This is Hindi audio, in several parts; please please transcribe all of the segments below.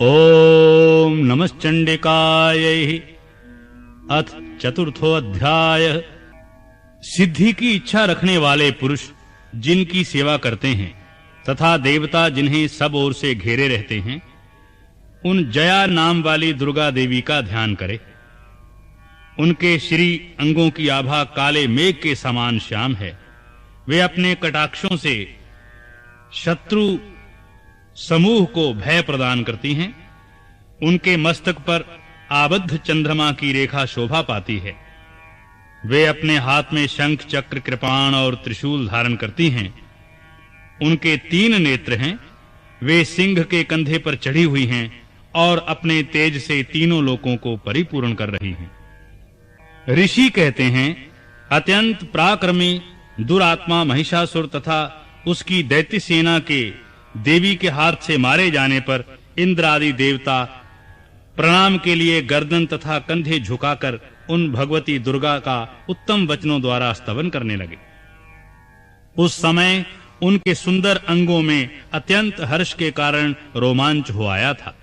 ओम नमश्चंडिकायै। अथ चतुर्थो अध्याय। सिद्धि की इच्छा रखने वाले पुरुष जिनकी सेवा करते हैं तथा देवता जिन्हें सब ओर से घेरे रहते हैं, उन जया नाम वाली दुर्गा देवी का ध्यान करे। उनके श्री अंगों की आभा काले मेघ के समान श्याम है। वे अपने कटाक्षों से शत्रु समूह को भय प्रदान करती हैं। उनके मस्तक पर आबद्ध चंद्रमा की रेखा शोभा पाती है। वे अपने हाथ में शंख, चक्र, कृपाण और त्रिशूल धारण करती हैं। उनके 3 नेत्र हैं। वे सिंह के कंधे पर चढ़ी हुई हैं और अपने तेज से तीनों लोकों को परिपूर्ण कर रही हैं। ऋषि कहते हैं, अत्यंत पराक्रमी दुरात्मा महिषासुर तथा उसकी दैत्य सेना के देवी के हाथ से मारे जाने पर इंद्र आदि देवता प्रणाम के लिए गर्दन तथा कंधे झुकाकर उन भगवती दुर्गा का उत्तम वचनों द्वारा स्तवन करने लगे। उस समय उनके सुंदर अंगों में अत्यंत हर्ष के कारण रोमांच हो आया था।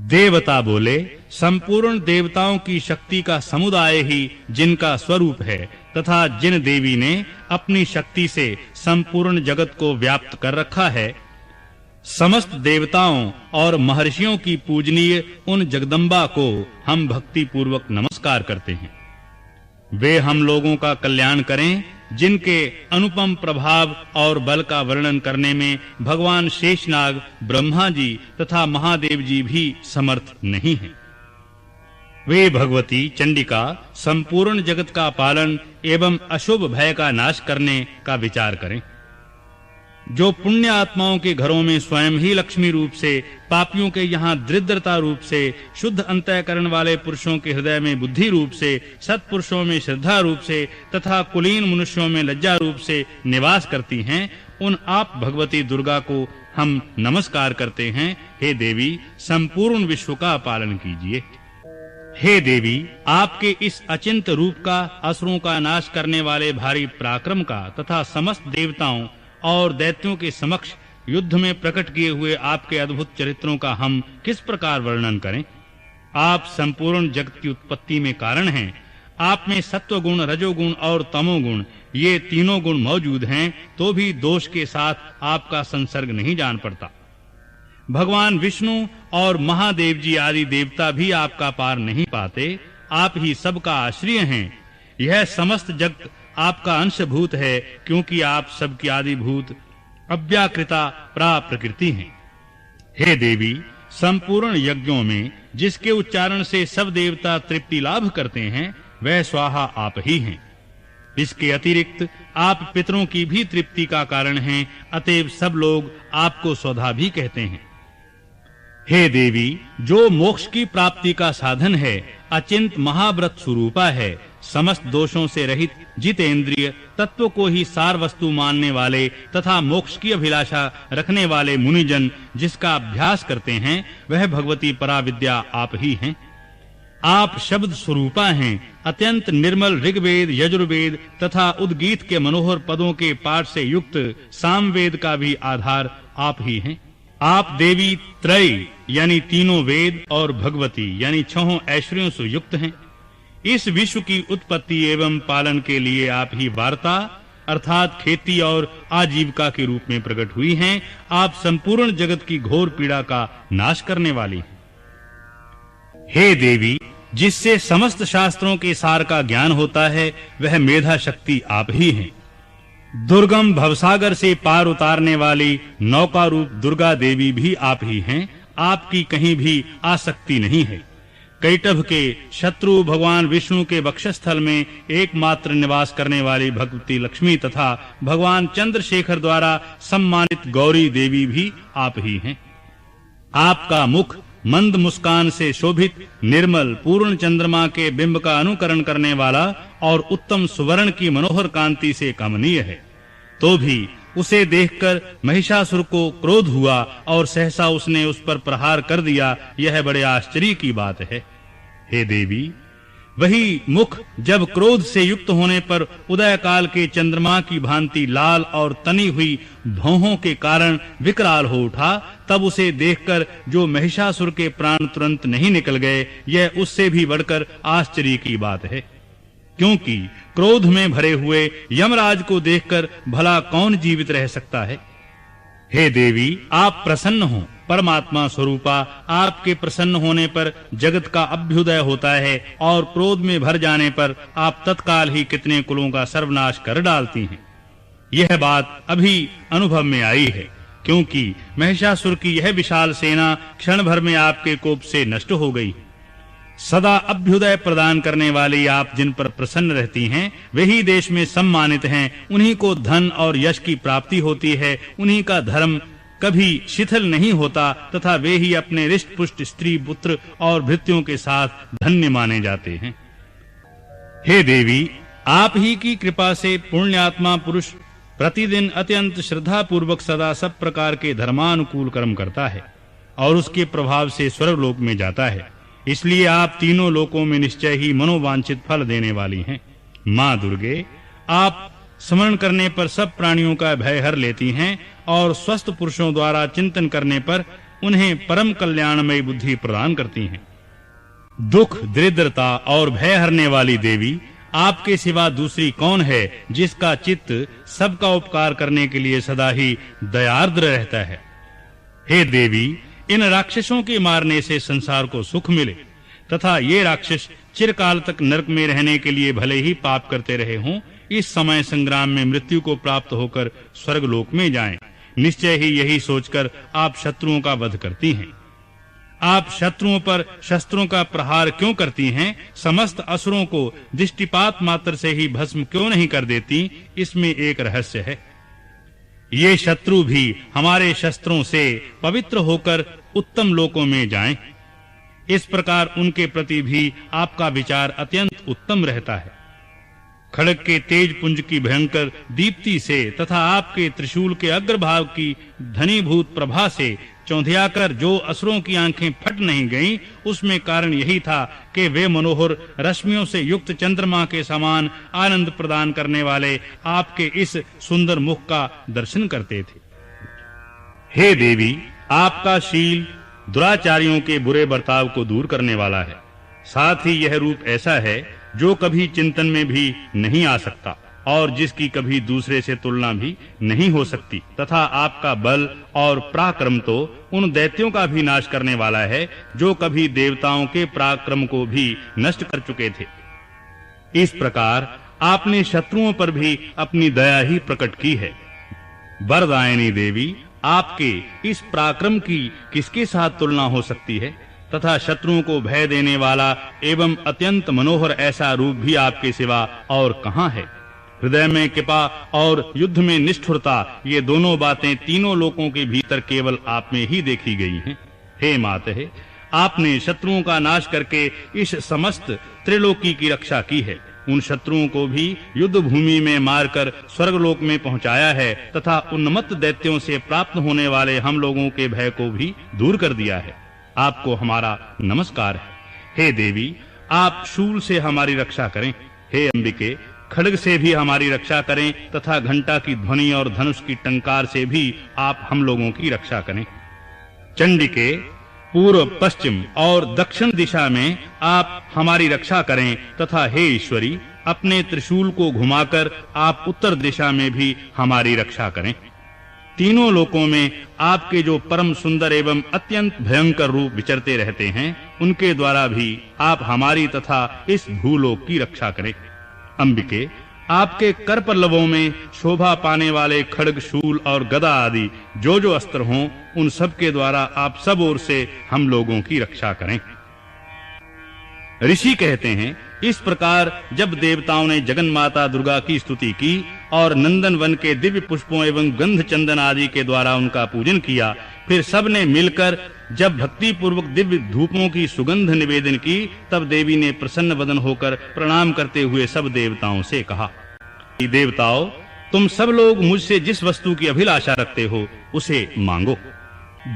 देवता बोले, संपूर्ण देवताओं की शक्ति का समुदाय ही जिनका स्वरूप है तथा जिन देवी ने अपनी शक्ति से संपूर्ण जगत को व्याप्त कर रखा है, समस्त देवताओं और महर्षियों की पूजनीय उन जगदम्बा को हम भक्ति पूर्वक नमस्कार करते हैं। वे हम लोगों का कल्याण करें, जिनके अनुपम प्रभाव और बल का वर्णन करने में भगवान शेषनाग, ब्रह्मा जी तथा महादेव जी भी समर्थ नहीं हैं। वे भगवती चंडिका संपूर्ण जगत का पालन एवं अशुभ भय का नाश करने का विचार करें। जो पुण्य आत्माओं के घरों में स्वयं ही लक्ष्मी रूप से, पापियों के यहाँ दरिद्रता रूप से, शुद्ध अंतःकरण वाले पुरुषों के हृदय में बुद्धि रूप से, सत्पुरुषों में श्रद्धा रूप से तथा कुलीन मनुष्यों में लज्जा रूप से निवास करती हैं, उन आप भगवती दुर्गा को हम नमस्कार करते हैं। हे देवी, संपूर्ण विश्व का पालन कीजिए। हे देवी, आपके इस अचिंत रूप का, असुरों का नाश करने वाले भारी पराक्रम का तथा समस्त देवताओं और दैत्यों के समक्ष युद्ध में प्रकट किए हुए आपके अद्भुत चरित्रों का हम किस प्रकार वर्णन करें। आप संपूर्ण जगत की उत्पत्ति में कारण हैं। आप में सत्व गुण, रजोगुण और तमोगुण, ये तीनों गुण मौजूद हैं, तो भी दोष के साथ आपका संसर्ग नहीं जान पड़ता। भगवान विष्णु और महादेव जी आदि देवता भी आपका पार नहीं पाते। आप ही सबका आश्रय हैं। यह समस्त जगत आपका अंशभूत है, क्योंकि आप सबकी आदिभूत अव्याकृता प्रकृति हैं। हे देवी, संपूर्ण यज्ञों में जिसके उच्चारण से सब देवता तृप्ति लाभ करते हैं, वह स्वाहा आप ही हैं। इसके अतिरिक्त आप पितरों की भी तृप्ति का कारण हैं, अतएव सब लोग आपको स्वधा भी कहते हैं। हे देवी, जो मोक्ष की प्राप्ति का साधन है, अचिंत महाव्रत स्वरूपा है, समस्त दोषों से रहित, जितेंद्रिय, तत्व को ही सार वस्तु मानने वाले तथा मोक्ष की अभिलाषा रखने वाले मुनिजन जिसका अभ्यास करते हैं, वह भगवती पराविद्या आप ही हैं। आप शब्द स्वरूपा हैं। अत्यंत निर्मल ऋग्वेद, यजुर्वेद तथा उद्गीत के मनोहर पदों के पाठ से युक्त सामवेद का भी आधार आप ही हैं। आप देवी त्रय यानी तीनों वेद और भगवती यानी 6 ऐश्वर्यों से युक्त हैं। इस विश्व की उत्पत्ति एवं पालन के लिए आप ही वार्ता अर्थात खेती और आजीविका के रूप में प्रकट हुई हैं। आप संपूर्ण जगत की घोर पीड़ा का नाश करने वाली हैं। हे देवी, जिससे समस्त शास्त्रों के सार का ज्ञान होता है, वह मेधा शक्ति आप ही हैं। दुर्गम भवसागर से पार उतारने वाली नौका रूप दुर्गा देवी भी आप ही हैं। आपकी कहीं भी आसक्ति नहीं है। कैटभ के शत्रु भगवान विष्णु के वक्षस्थल में एकमात्र निवास करने वाली भगवती लक्ष्मी तथा भगवान चंद्रशेखर द्वारा सम्मानित गौरी देवी भी आप ही हैं। आपका मुख मंद मुस्कान से शोभित, निर्मल, पूर्ण चंद्रमा के बिंब का अनुकरण करने वाला और उत्तम सुवर्ण की मनोहर कांति से कमनीय है। तो भी उसे देखकर महिषासुर को क्रोध हुआ और सहसा उसने उस पर प्रहार कर दिया। यह बड़े आश्चर्य की बात है। हे देवी, वही मुख जब क्रोध से युक्त होने पर उदय काल के चंद्रमा की भांति लाल और तनी हुई भौहों के कारण विकराल हो उठा, तब उसे देखकर जो महिषासुर के प्राण तुरंत नहीं निकल गए, यह उससे भी बढ़कर आश्चर्य की बात है। क्योंकि क्रोध में भरे हुए यमराज को देखकर भला कौन जीवित रह सकता है। हे देवी, आप प्रसन्न हो। परमात्मा स्वरूपा आपके प्रसन्न होने पर जगत का अभ्युदय होता है और क्रोध में भर जाने पर आप तत्काल ही कितने कुलों का सर्वनाश कर डालती हैं। यह बात अभी अनुभव में आई है, क्योंकि महिषासुर की यह विशाल सेना क्षण भर में आपके कोप से नष्ट हो गई। सदा अभ्युदय प्रदान करने वाली आप जिन पर प्रसन्न रहती हैं, वही देश में सम्मानित हैं। उन्हीं को धन और यश की प्राप्ति होती है, उन्हीं का धर्म कभी शिथिल नहीं होता तथा वे ही अपने रिष्ट पुष्ट स्त्री पुत्र और भृत्यों के साथ धन्य माने जाते हैं। हे देवी, आप ही की कृपा से पुण्यात्मा पुरुष प्रतिदिन अत्यंत श्रद्धा पूर्वक सदा सब प्रकार के धर्मानुकूल कर्म करता है और उसके प्रभाव से स्वर्गलोक में जाता है। इसलिए आप तीनों लोकों में निश्चय ही मनोवांछित फल देने वाली हैं। मां दुर्गे, आप स्मरण करने पर सब प्राणियों का भय हर लेती हैं और स्वस्थ पुरुषों द्वारा चिंतन करने पर उन्हें परम कल्याणमयी बुद्धि प्रदान करती हैं। दुख, दरिद्रता और भय हरने वाली देवी, आपके सिवा दूसरी कौन है जिसका चित्त सबका उपकार करने के लिए सदा ही दयार्द्र रहता है। हे देवी, इन राक्षसों के मारने से संसार को सुख मिले तथा ये राक्षस चिरकाल तक नरक में रहने के लिए भले ही पाप करते रहे हों, इस समय संग्राम में मृत्यु को प्राप्त होकर स्वर्गलोक में जाएं। निश्चय ही यही सोचकर आप शत्रुओं का वध करती हैं। आप शत्रुओं पर शस्त्रों का प्रहार क्यों करती हैं? समस्त असुरों को दृष्टिपात मात्र से ही भस्म क्यों नहीं कर देती? इसमें एक रहस्य है। ये शत्रु भी हमारे शस्त्रों से पवित्र होकर उत्तम लोकों में जाएं। इस प्रकार उनके प्रति भी आपका विचार अत्यंत उत्तम रहता है। खड्ग के तेज पुंज की भयंकर दीप्ति से तथा आपके त्रिशूल के अग्रभाग की धनीभूत प्रभा से चौंधियाकर जो असुरों की आंखें फट नहीं गईं, उसमें कारण यही था कि वे मनोहर रश्मियों से युक्त चंद्रमा के समान आनंद प्रदान करने वाले आपके इस सुंदर मुख का दर्शन करते थे। हे देवी, आपका शील दुराचारियों के बुरे बर्ताव को दूर करने वाला है। साथ ही यह रूप ऐसा है जो कभी चिंतन में भी नहीं आ सकता और जिसकी कभी दूसरे से तुलना भी नहीं हो सकती, तथा आपका बल और पराक्रम तो उन दैत्यों का भी नाश करने वाला है जो कभी देवताओं के पराक्रम को भी नष्ट कर चुके थे। इस प्रकार आपने शत्रुओं पर भी अपनी दया ही प्रकट की है। वरदायिनी देवी, आपके इस पराक्रम की किसके साथ तुलना हो सकती है? तथा शत्रुओं को भय देने वाला एवं अत्यंत मनोहर ऐसा रूप भी आपके सिवा और कहां है? हृदय में कृपा और युद्ध में निष्ठुरता, ये दोनों बातें तीनों लोकों के भीतर केवल आप में ही देखी गई हैं। हे माते, आपने शत्रुओं का नाश करके इस समस्त त्रिलोकी की रक्षा की है। उन शत्रुओं को भी युद्ध भूमि में मारकर स्वर्गलोक में पहुंचाया है तथा उन्मत्त दैत्यों से प्राप्त होने वाले हम लोगों के भय को भी दूर कर दिया है। आपको हमारा नमस्कार है। हे देवी, आप शूल से हमारी रक्षा करें। हे अंबिके, खड्ग से भी हमारी रक्षा करें तथा घंटा की ध्वनि और धनुष की टंकार से भी आप हम लोगों की रक्षा करें। चंडिके, पूर्व, पश्चिम और दक्षिण दिशा में आप हमारी रक्षा करें तथा हे ईश्वरी, अपने त्रिशूल को घुमाकर आप उत्तर दिशा में भी हमारी रक्षा करें। तीनों लोकों में आपके जो परम सुंदर एवं अत्यंत भयंकर रूप विचरते रहते हैं, उनके द्वारा भी आप हमारी तथा इस भूलोक की रक्षा करें। अंबिके, आपके कर पल्लवों में शोभा पाने वाले खड्ग, शूल और गदा आदि जो जो अस्त्र हों, उन सब के द्वारा आप सब ओर से हम लोगों की रक्षा करें। ऋषि कहते हैं, इस प्रकार जब देवताओं ने जगन माता दुर्गा की स्तुति की और नंदन वन के दिव्य पुष्पों एवं गंध चंदन आदि के द्वारा उनका पूजन किया, फिर सब ने मिलकर जब भक्ति पूर्वक दिव्य धूपों की सुगंध निवेदन की, तब देवी ने प्रसन्न वदन होकर प्रणाम करते हुए सब देवताओं से कहा, देवताओं, तुम सब लोग मुझसे जिस वस्तु की अभिलाषा रखते हो उसे मांगो।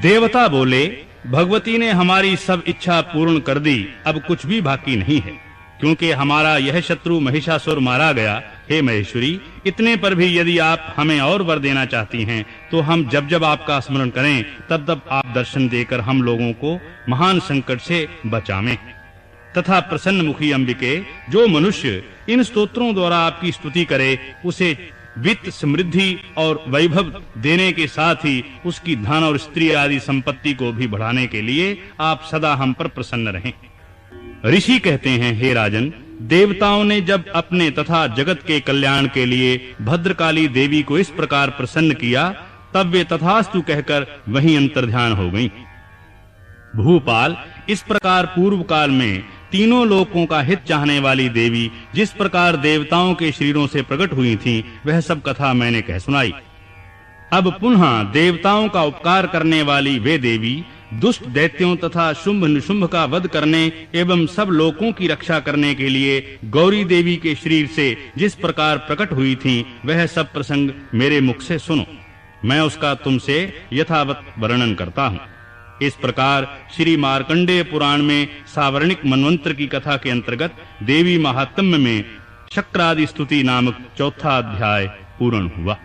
देवता बोले, भगवती ने हमारी सब इच्छा पूर्ण कर दी, अब कुछ भी बाकी नहीं है। क्योंकि हमारा यह शत्रु महिषासुर मारा गया। हे महेश्वरी, इतने पर भी यदि आप हमें और वर देना चाहती हैं तो हम जब जब आपका स्मरण करें तब तब आप दर्शन देकर हम लोगों को महान संकट से बचावें। तथा प्रसन्न मुखी अंबिके, जो मनुष्य इन स्तोत्रों द्वारा आपकी स्तुति करे उसे वित्त, समृद्धि और वैभव देने के साथ ही उसकी धन और स्त्री आदि संपत्ति को भी बढ़ाने के लिए आप सदा हम पर प्रसन्न रहें। ऋषि कहते हैं, हे राजन, देवताओं ने जब अपने तथा जगत के कल्याण के लिए भद्रकाली देवी को इस प्रकार प्रसन्न किया तब वे तथास्तु कहकर वहीं अंतर्ध्यान हो गईं। भूपाल, इस प्रकार पूर्व काल में तीनों लोकों का हित चाहने वाली देवी जिस प्रकार देवताओं के शरीरों से प्रकट हुई थीं, वह सब कथा मैंने कह सुनाई। अब पुनः देवताओं का उपकार करने वाली वे देवी दुष्ट दैत्यों तथा शुंभ निशुंभ का वध करने एवं सब लोकों की रक्षा करने के लिए गौरी देवी के शरीर से जिस प्रकार प्रकट हुई थीं, वह सब प्रसंग मेरे मुख से सुनो। मैं उसका तुमसे यथावत वर्णन करता हूँ। इस प्रकार श्री मार्कंडेय पुराण में सावर्णिक मनवंतर की कथा के अंतर्गत देवी महात्म्य में शक्रादि स्तुति नामक चौथा अध्याय पूर्ण हुआ।